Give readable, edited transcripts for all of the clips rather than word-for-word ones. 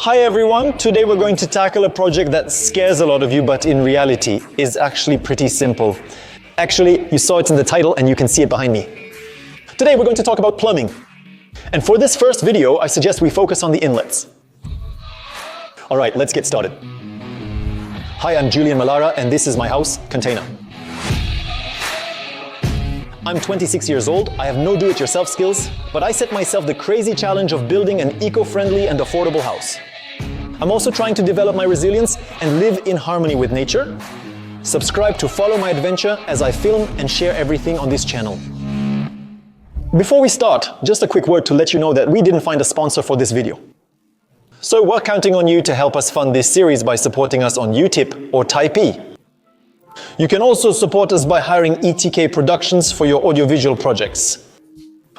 Hi everyone, today we're going to tackle a project that scares a lot of you, but in reality is actually pretty simple. Actually, you saw it in the title and you can see it behind me. Today we're going to talk about plumbing. And for this first video, I suggest we focus on the inlets. Alright, let's get started. Hi, I'm Julian Malara and this is my house, Container. I'm 26 years old, I have no do-it-yourself skills, but I set myself the crazy challenge of building an eco-friendly and affordable house. I'm also trying to develop my resilience and live in harmony with nature. Subscribe to follow my adventure as I film and share everything on this channel. Before we start, just a quick word to let you know that we didn't find a sponsor for this video. So we're counting on you to help us fund this series by supporting us on Utip or Typee. You can also support us by hiring ETK Productions for your audiovisual projects.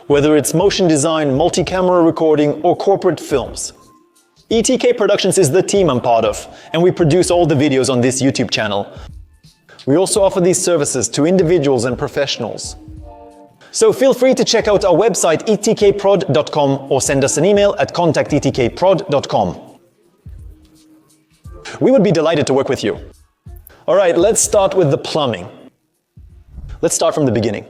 Whether it's motion design, multi-camera recording, or corporate films. ETK Productions is the team I'm part of, and we produce all the videos on this YouTube channel. We also offer these services to individuals and professionals. So feel free to check out our website etkprod.com or send us an email at contact@etkprod.com. We would be delighted to work with you. Alright, let's start with the plumbing. Let's start from the beginning.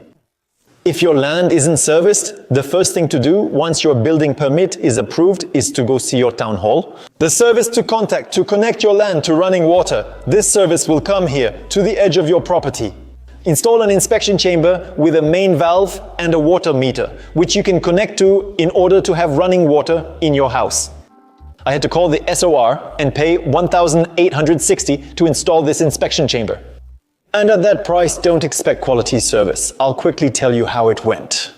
If your land isn't serviced, the first thing to do once your building permit is approved is to go see your town hall. The service to contact to connect your land to running water, this service will come here to the edge of your property. Install an inspection chamber with a main valve and a water meter, which you can connect to in order to have running water in your house. I had to call the SOR and pay $1,860 to install this inspection chamber. And at that price, don't expect quality service. I'll quickly tell you how it went.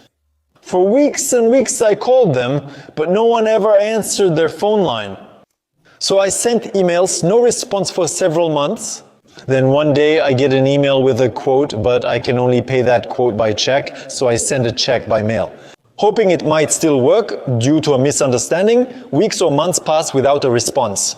For weeks and weeks I called them, but no one ever answered their phone line. So I sent emails, no response for several months. Then one day I get an email with a quote, but I can only pay that quote by check, so I send a check by mail. Hoping it might still work, due to a misunderstanding, weeks or months pass without a response.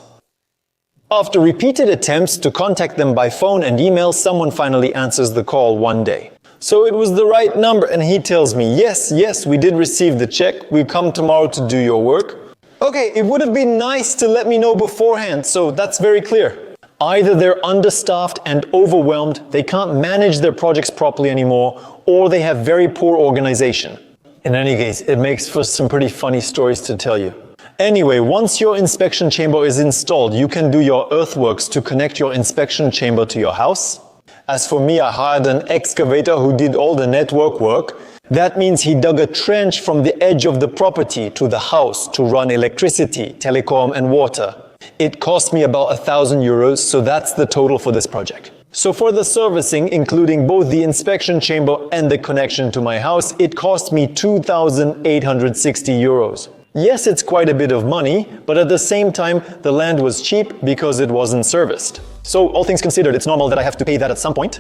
After repeated attempts to contact them by phone and email, someone finally answers the call one day. So it was the right number and he tells me, yes, we did receive the check, we'll come tomorrow to do your work. Okay, it would have been nice to let me know beforehand, so that's very clear. Either they're understaffed and overwhelmed, they can't manage their projects properly anymore, or they have very poor organization. In any case, it makes for some pretty funny stories to tell you. Anyway, once your inspection chamber is installed, you can do your earthworks to connect your inspection chamber to your house. As for me, I hired an excavator who did all the network work. That means he dug a trench from the edge of the property to the house to run electricity, telecom and water. It cost me about €1,000, so that's the total for this project. So for the servicing, including both the inspection chamber and the connection to my house, it cost me €2,860. Yes, it's quite a bit of money, but at the same time, the land was cheap because it wasn't serviced. So all things considered, it's normal that I have to pay that at some point.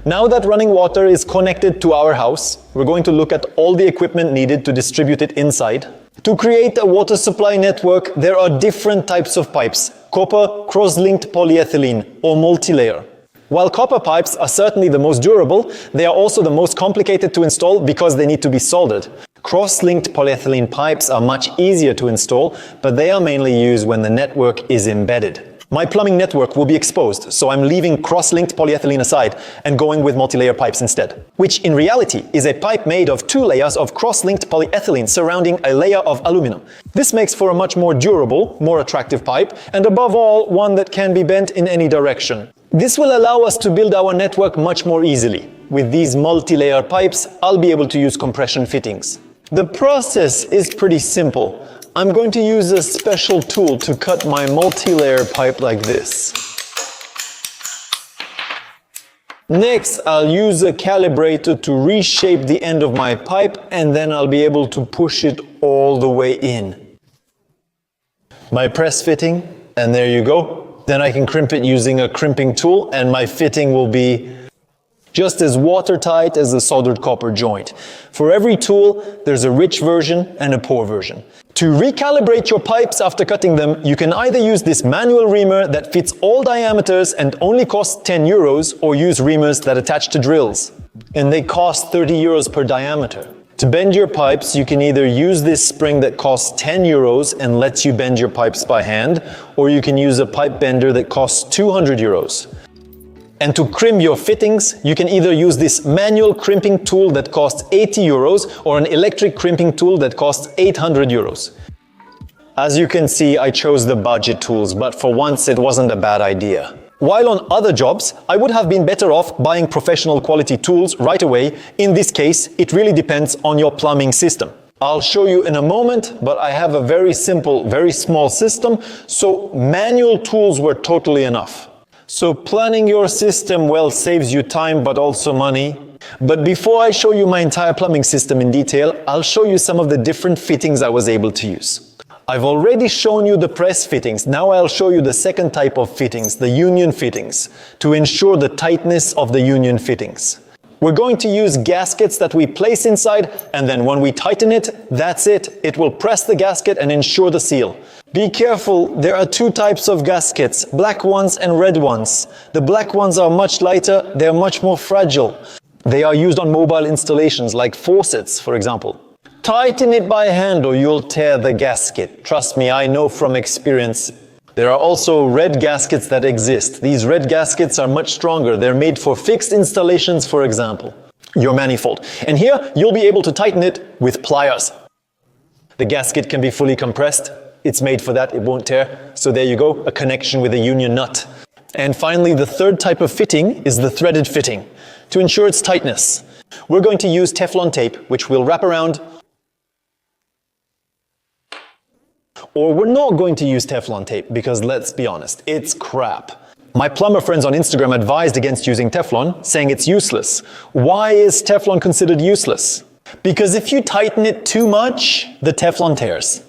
Now that running water is connected to our house, we're going to look at all the equipment needed to distribute it inside. To create a water supply network, there are different types of pipes: copper, cross-linked polyethylene, or multi-layer. While copper pipes are certainly the most durable, they are also the most complicated to install because they need to be soldered. Cross-linked polyethylene pipes are much easier to install, but they are mainly used when the network is embedded. My plumbing network will be exposed, so I'm leaving cross-linked polyethylene aside and going with multi-layer pipes instead. Which in reality is a pipe made of 2 layers of cross-linked polyethylene surrounding a layer of aluminum. This makes for a much more durable, more attractive pipe, and above all, one that can be bent in any direction. This will allow us to build our network much more easily. With these multi-layer pipes, I'll be able to use compression fittings. The process is pretty simple. I'm going to use a special tool to cut my multi-layer pipe like this. Next, I'll use a calibrator to reshape the end of my pipe, and then I'll be able to push it all the way in. My press fitting, and there you go. Then I can crimp it using a crimping tool, and my fitting will be just as watertight as the soldered copper joint. For every tool, there's a rich version and a poor version. To recalibrate your pipes after cutting them, you can either use this manual reamer that fits all diameters and only costs 10 euros, or use reamers that attach to drills. And they cost 30 euros per diameter. To bend your pipes, you can either use this spring that costs 10 euros and lets you bend your pipes by hand, or you can use a pipe bender that costs 200 euros. And to crimp your fittings, you can either use this manual crimping tool that costs 80 euros or an electric crimping tool that costs 800 euros. As you can see, I chose the budget tools, but for once it wasn't a bad idea. While on other jobs, I would have been better off buying professional quality tools right away. In this case, it really depends on your plumbing system. I'll show you in a moment, but I have a very simple, very small system, so manual tools were totally enough. So planning your system well saves you time but also money. But before I show you my entire plumbing system in detail, I'll show you some of the different fittings I was able to use. I've already shown you the press fittings. Now I'll show you the second type of fittings, the union fittings, to ensure the tightness of the union fittings. We're going to use gaskets that we place inside, and then when we tighten it, that's it. It will press the gasket and ensure the seal. Be careful, there are two types of gaskets, black ones and red ones. The black ones are much lighter, they're much more fragile. They are used on mobile installations like faucets, for example. Tighten it by hand or you'll tear the gasket. Trust me, I know from experience. There are also red gaskets that exist. These red gaskets are much stronger. They're made for fixed installations, for example, your manifold. And here, you'll be able to tighten it with pliers. The gasket can be fully compressed. It's made for that, it won't tear. So there you go, a connection with a union nut. And finally, the third type of fitting is the threaded fitting. To ensure its tightness, we're going to use Teflon tape, which we'll wrap around. Or we're not going to use Teflon tape because, let's be honest, it's crap. My plumber friends on Instagram advised against using Teflon, saying it's useless. Why is Teflon considered useless? Because if you tighten it too much, the Teflon tears.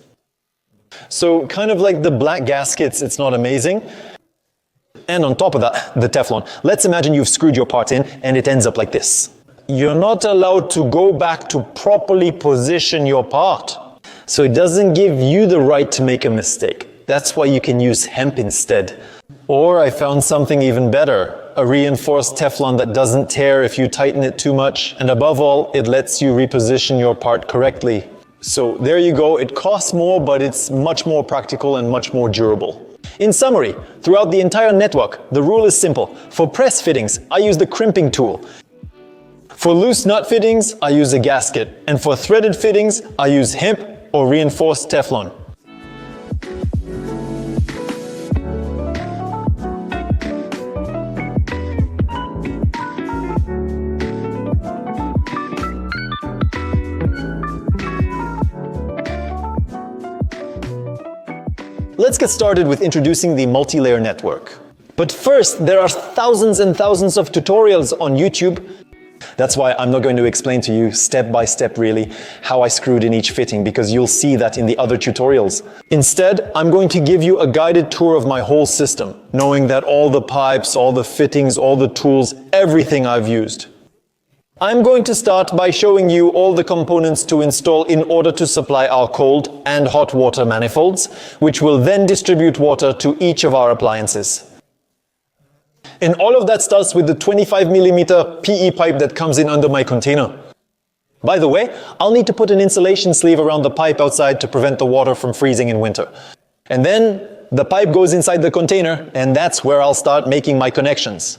So kind of like the black gaskets, it's not amazing. And on top of that, the Teflon. Let's imagine you've screwed your part in and it ends up like this. You're not allowed to go back to properly position your part. So it doesn't give you the right to make a mistake. That's why you can use hemp instead. Or I found something even better, a reinforced Teflon that doesn't tear if you tighten it too much. And above all, it lets you reposition your part correctly. So there you go, it costs more, but it's much more practical and much more durable. In summary, throughout the entire network, the rule is simple. For press fittings, I use the crimping tool. For loose nut fittings, I use a gasket. And for threaded fittings, I use hemp or reinforced Teflon. Let's get started with introducing the multi-layer network. But first, there are thousands and thousands of tutorials on YouTube. That's why I'm not going to explain to you step by step really how I screwed in each fitting, because you'll see that in the other tutorials. Instead, I'm going to give you a guided tour of my whole system, knowing that all the pipes, all the fittings, all the tools, everything I've used. I'm going to start by showing you all the components to install in order to supply our cold and hot water manifolds, which will then distribute water to each of our appliances. And all of that starts with the 25mm PE pipe that comes in under my container. By the way, I'll need to put an insulation sleeve around the pipe outside to prevent the water from freezing in winter. And then the pipe goes inside the container, and that's where I'll start making my connections.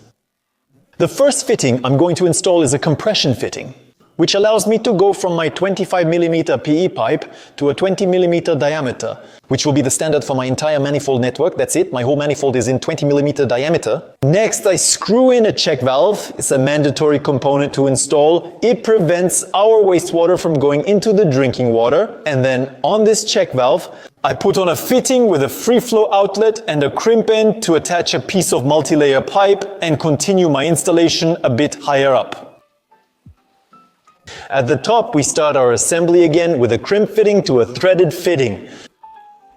The first fitting I'm going to install is a compression fitting, which allows me to go from my 25mm PE pipe to a 20mm diameter, which will be the standard for my entire manifold network. That's it, my whole manifold is in 20mm diameter. Next, I screw in a check valve. It's a mandatory component to install. It prevents our wastewater from going into the drinking water. And then on this check valve, I put on a fitting with a free flow outlet and a crimp end to attach a piece of multi-layer pipe and continue my installation a bit higher up. At the top, we start our assembly again with a crimp fitting to a threaded fitting.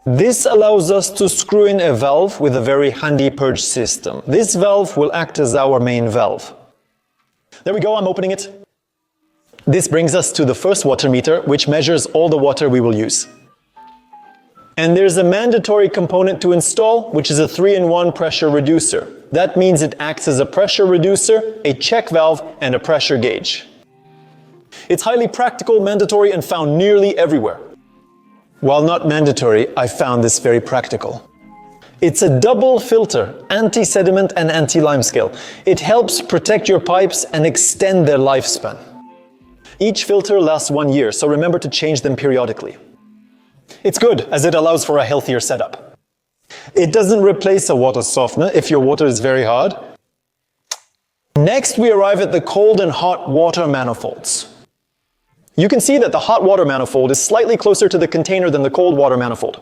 This allows us to screw in a valve with a very handy purge system. This valve will act as our main valve. There we go, I'm opening it. This brings us to the first water meter, which measures all the water we will use. And there's a mandatory component to install, which is a 3-in-1 pressure reducer. That means it acts as a pressure reducer, a check valve, and a pressure gauge. It's highly practical, mandatory, and found nearly everywhere. While not mandatory, I found this very practical. It's a double filter, anti-sediment and anti-limescale. It helps protect your pipes and extend their lifespan. Each filter lasts 1 year, so remember to change them periodically. It's good, as it allows for a healthier setup. It doesn't replace a water softener if your water is very hard. Next, we arrive at the cold and hot water manifolds. You can see that the hot water manifold is slightly closer to the container than the cold water manifold.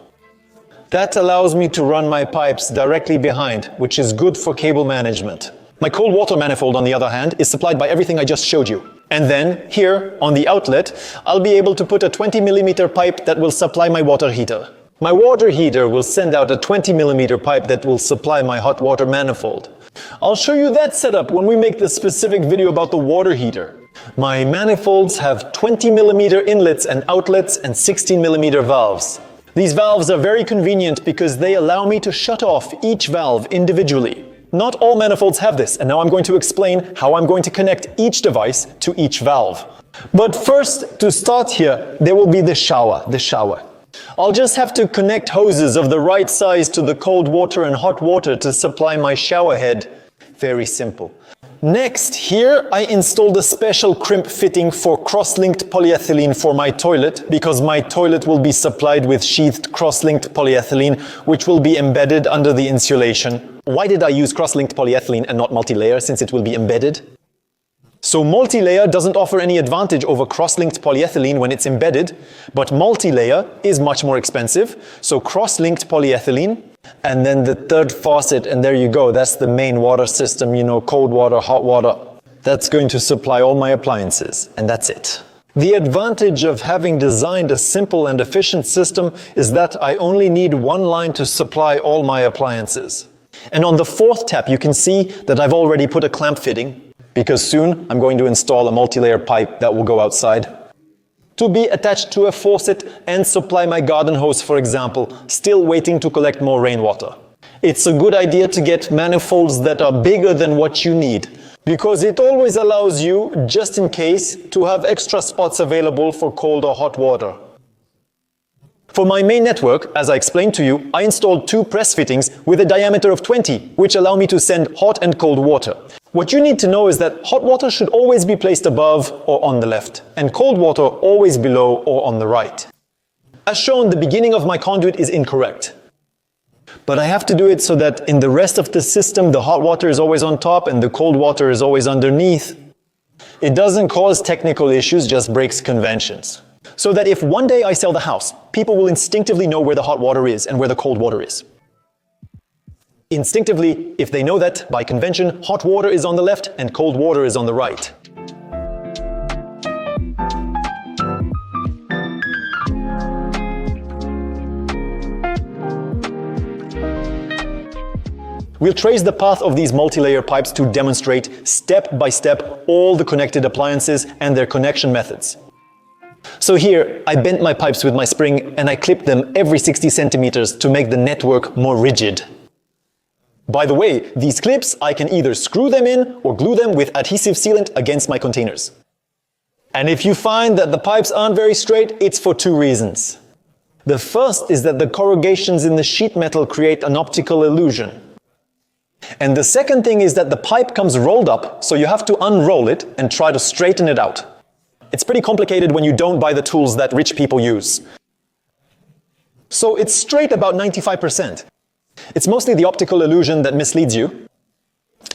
That allows me to run my pipes directly behind, which is good for cable management. My cold water manifold, on the other hand, is supplied by everything I just showed you. And then, here, on the outlet, I'll be able to put a 20mm pipe that will supply my water heater. My water heater will send out a 20mm pipe that will supply my hot water manifold. I'll show you that setup when we make the specific video about the water heater. My manifolds have 20mm inlets and outlets and 16mm valves. These valves are very convenient because they allow me to shut off each valve individually. Not all manifolds have this, and now I'm going to explain how I'm going to connect each device to each valve. But first, to start here, there will be the shower. I'll just have to connect hoses of the right size to the cold water and hot water to supply my shower head. Very simple. Next, here I installed a special crimp fitting for cross-linked polyethylene for my toilet, because my toilet will be supplied with sheathed cross-linked polyethylene, which will be embedded under the insulation. Why did I use cross-linked polyethylene and not multi-layer, since it will be embedded? So multi-layer doesn't offer any advantage over cross-linked polyethylene when it's embedded, but multi-layer is much more expensive, so cross-linked polyethylene, and then the third faucet, and there you go, that's the main water system, you know, cold water, hot water. That's going to supply all my appliances, and that's it. The advantage of having designed a simple and efficient system is that I only need one line to supply all my appliances. And on the fourth tap, you can see that I've already put a clamp fitting, because soon I'm going to install a multi-layer pipe that will go outside to be attached to a faucet and supply my garden hose, for example, still waiting to collect more rainwater. It's a good idea to get manifolds that are bigger than what you need, because it always allows you, just in case, to have extra spots available for cold or hot water. For my main network, as I explained to you, I installed 2 press fittings with a diameter of 20, which allow me to send hot and cold water. What you need to know is that hot water should always be placed above or on the left, and cold water always below or on the right. As shown, the beginning of my conduit is incorrect. But I have to do it so that in the rest of the system, the hot water is always on top and the cold water is always underneath. It doesn't cause technical issues, just breaks conventions. So that if one day I sell the house, people will instinctively know where the hot water is and where the cold water is. Instinctively, if they know that, by convention, hot water is on the left and cold water is on the right. We'll trace the path of these multi-layer pipes to demonstrate step by step all the connected appliances and their connection methods. So here, I bent my pipes with my spring and I clipped them every 60 centimeters to make the network more rigid. By the way, these clips, I can either screw them in or glue them with adhesive sealant against my containers. And if you find that the pipes aren't very straight, it's for 2 reasons. The first is that the corrugations in the sheet metal create an optical illusion. And the second thing is that the pipe comes rolled up, so you have to unroll it and try to straighten it out. It's pretty complicated when you don't buy the tools that rich people use. So it's straight about 95%. It's mostly the optical illusion that misleads you.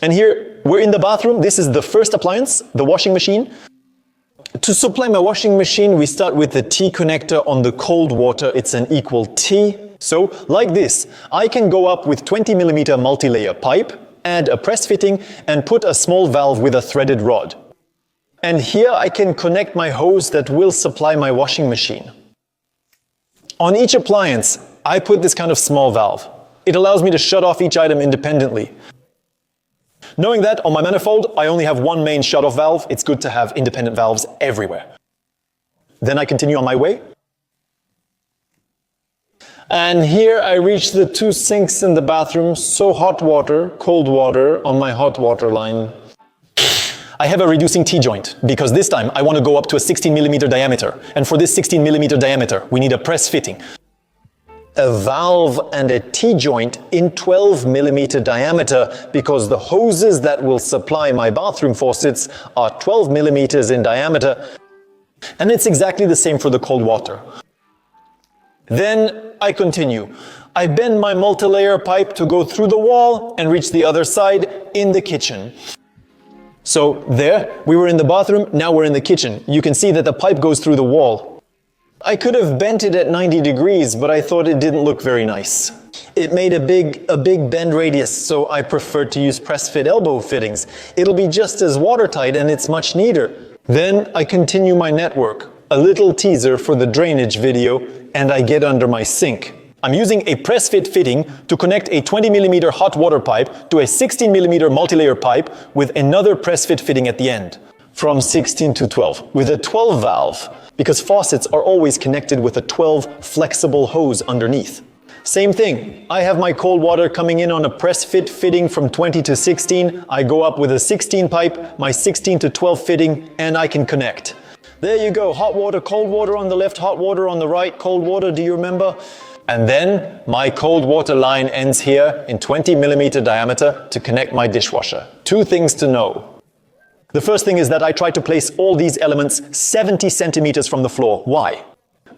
And here, we're in the bathroom. This is the first appliance, the washing machine. To supply my washing machine, we start with the T connector on the cold water. It's an equal T. So, like this, I can go up with 20mm multi-layer pipe, add a press fitting, and put a small valve with a threaded rod. And here I can connect my hose that will supply my washing machine. On each appliance, I put this kind of small valve. It allows me to shut off each item independently. Knowing that, on my manifold, I only have one main shut-off valve. It's good to have independent valves everywhere. Then I continue on my way. And here I reach the two sinks in the bathroom, so hot water, cold water on my hot water line. I have a reducing T-joint because this time I want to go up to a 16mm diameter. And for this 16mm diameter, we need a press fitting. A valve and a T-joint in 12mm diameter because the hoses that will supply my bathroom faucets are 12mm in diameter. And it's exactly the same for the cold water. Then I continue. I bend my multi-layer pipe to go through the wall and reach the other side in the kitchen. So there, we were in the bathroom, now we're in the kitchen. You can see that the pipe goes through the wall. I could have bent it at 90 degrees, but I thought it didn't look very nice. It made a big bend radius, so I preferred to use press fit elbow fittings. It'll be just as watertight and it's much neater. Then I continue my network, a little teaser for the drainage video, and I get under my sink. I'm using a press fit fitting to connect a 20mm hot water pipe to a 16mm multi-layer pipe with another press fit fitting at the end. From 16 to 12, with a 12 valve, because faucets are always connected with a 12 flexible hose underneath. Same thing, I have my cold water coming in on a press fit fitting from 20 to 16. I go up with a 16 pipe, my 16 to 12 fitting, and I can connect. There you go, hot water, cold water on the left, hot water on the right, cold water, do you remember? And then my cold water line ends here in 20mm diameter to connect my dishwasher. Two things to know. The first thing is that I try to place all these elements 70 centimeters from the floor. Why?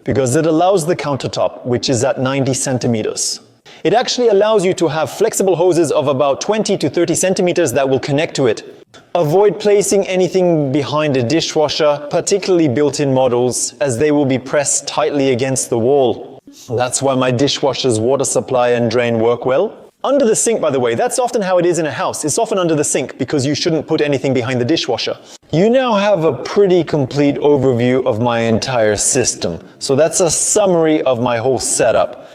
Because it allows the countertop, which is at 90 centimeters. It actually allows you to have flexible hoses of about 20 to 30 centimeters that will connect to it. Avoid placing anything behind a dishwasher, particularly built-in models, as they will be pressed tightly against the wall. That's why my dishwasher's water supply and drain work well. Under the sink, by the way, that's often how it is in a house. It's often under the sink because you shouldn't put anything behind the dishwasher. You now have a pretty complete overview of my entire system. So that's a summary of my whole setup.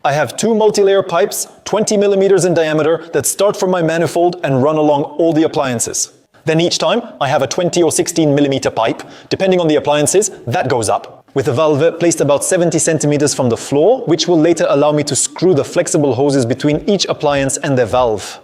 I have two multi-layer pipes, 20mm in diameter, that start from my manifold and run along all the appliances. Then each time, I have a 20 or 16mm pipe. Depending on the appliances, that goes up, with a valve placed about 70 centimeters from the floor, which will later allow me to screw the flexible hoses between each appliance and their valve.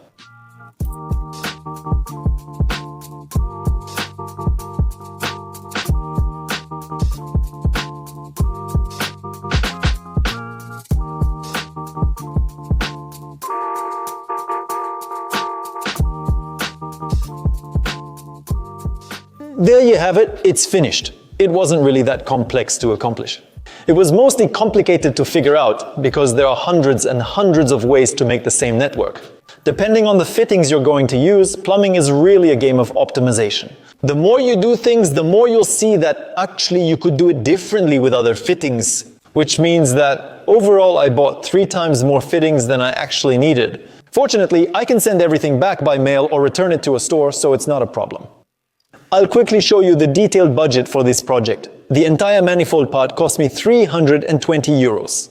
There you have it, it's finished. It wasn't really that complex to accomplish. It was mostly complicated to figure out because there are hundreds and hundreds of ways to make the same network. Depending on the fittings you're going to use, plumbing is really a game of optimization. The more you do things, the more you'll see that actually you could do it differently with other fittings, which means that overall I bought 3 times more fittings than I actually needed. Fortunately, I can send everything back by mail or return it to a store, so it's not a problem. I'll quickly show you the detailed budget for this project. The entire manifold part cost me 320 euros.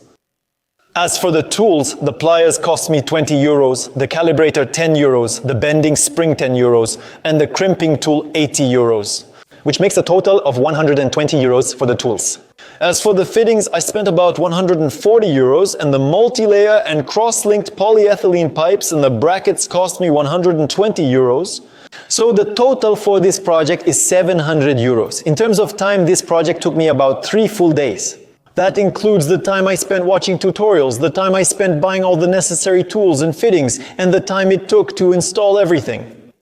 As for the tools, the pliers cost me 20 euros, the calibrator 10 euros, the bending spring 10 euros, and the crimping tool 80 euros, which makes a total of 120 euros for the tools. As for the fittings, I spent about 140 euros, and the multi-layer and cross-linked polyethylene pipes and the brackets cost me 120 euros. So the total for this project is 700 euros. In terms of time, this project took me about 3 full days. That includes the time I spent watching tutorials, the time I spent buying all the necessary tools and fittings, and the time it took to install everything.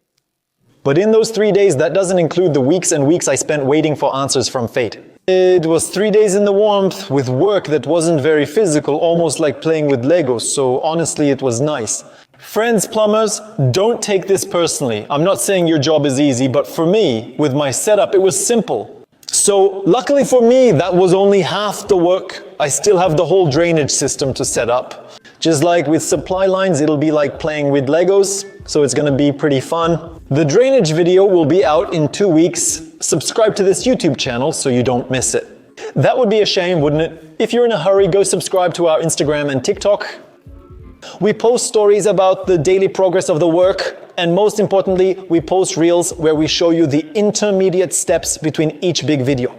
But in those 3 days, that doesn't include the weeks and weeks I spent waiting for answers from fate. It was 3 days in the warmth with work that wasn't very physical, almost like playing with Legos, so honestly it was nice. Friends plumbers, don't take this personally. I'm not saying your job is easy, but for me, with my setup, it was simple. So luckily for me, that was only half the work. I still have the whole drainage system to set up. Just like with supply lines, it'll be like playing with Legos, so it's gonna be pretty fun. The drainage video will be out in 2 weeks. Subscribe to this YouTube channel so you don't miss it. That would be a shame, wouldn't it? If you're in a hurry, go subscribe to our Instagram and TikTok. We post stories about the daily progress of the work, and most importantly, we post reels where we show you the intermediate steps between each big video.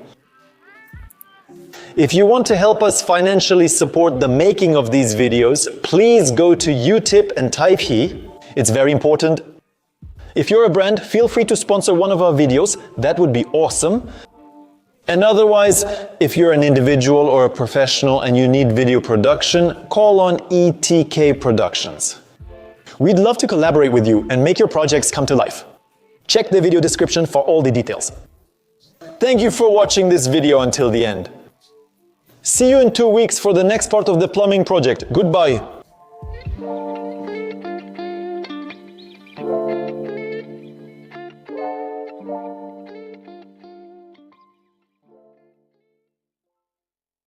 If you want to help us financially support the making of these videos, please go to Utip and type he. It's very important. If you're a brand, feel free to sponsor one of our videos. That would be awesome. And otherwise, if you're an individual or a professional and you need video production, call on ETK Productions. We'd love to collaborate with you and make your projects come to life. Check the video description for all the details. Thank you for watching this video until the end. See you in 2 weeks for the next part of the plumbing project. Goodbye.